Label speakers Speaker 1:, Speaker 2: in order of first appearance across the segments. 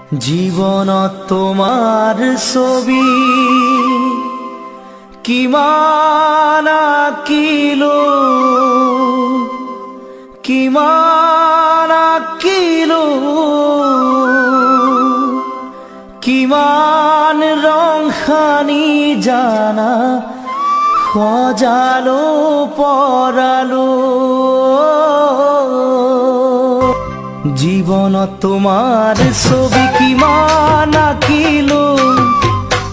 Speaker 1: জীবনত তোমার ছবি কিমান আঁকিলো কিমান আঁকিলো কিমান রং খানি জানা সজালো পরালো জীবনত তোমার ছবি কিমান আঁকিলো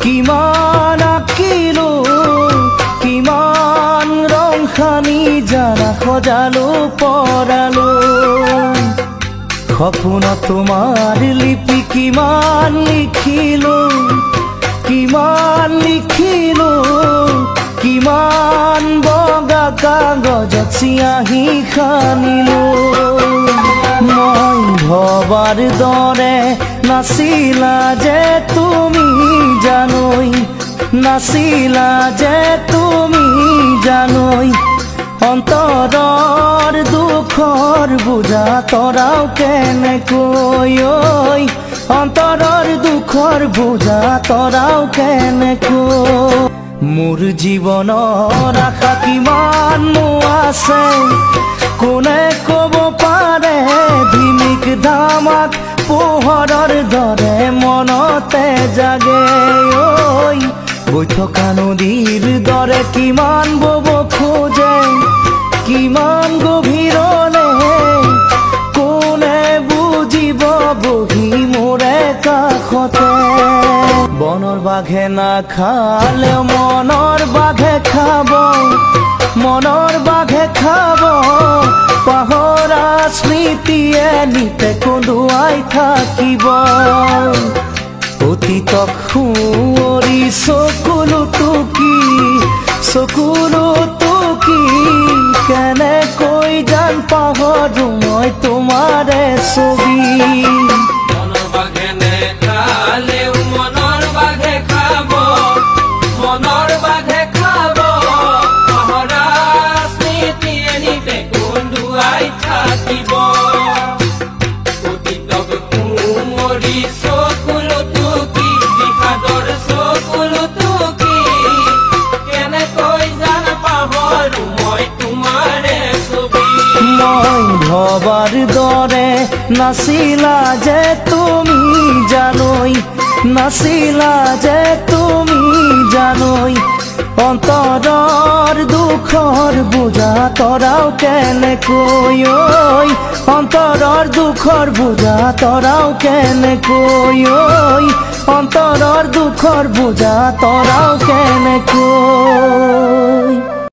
Speaker 1: কিমান আঁকিলো কিমান রং খানি জানা সজালো পরালো সপোনত তোমাৰ লিপি কিমান লিখিলো কিমান লিখিলো কিমান বগা কাগজত চিয়াহী খানিলো মই ভবাৰ দৰে নাছিলা যে তুমি জানৈ নাছিলা যে তুমি জানৈ অন্তৰৰ দুখৰ বুজা তৰাও কেনেকৈ অন্তৰৰ দুখৰ বুজা তৰাও কেনেকৈ মোৰ জীৱনৰ আশা কিমান আছে কোনে ক'ব পাৰে ধিমিক ধামাক পোহৰৰ দৰে মনতে জাগে বৈ থকা নদীৰ দৰে কিমান বব খোজে কিমান গভীৰলে কোনে বুজিব বহি মোৰে কাষতে বনৰ বাঘে নাখালে মনৰ বাঘে খাব মনৰ বাঘে খাব পাহৰা স্মৃতিয়ে নিতে কন্দুৱাই থাকিব অতীতক সুঁৱৰি চকুলো টুকি কেনেকৈ জান পাহৰো মই তোমাৰে ছবি
Speaker 2: মনৰ বাঘে নেখালেও মনৰ বাঘে খাব মনৰ বাঘে খাব পাহৰা স্মৃতিয়ে নিতে কন্দুৱাই থাকিব অতীতক সুঁৱৰি চকুলো টুকি বিষাদৰ চকুলো টুকি কেনেকৈ জান পাহৰো মই তোমাৰে ছবি
Speaker 1: মই ভবাৰ দৰে নাছিলা যে তুমি জানৈ নাছিলা যে তুমি জানৈ অন্তৰৰ দুখৰ বুজা তৰাও কেনেকৈ অন্তৰৰ দুখৰ বুজা তৰাও কেনেকৈ অন্তৰৰ দুখৰ বুজা তৰাও কেনেকৈ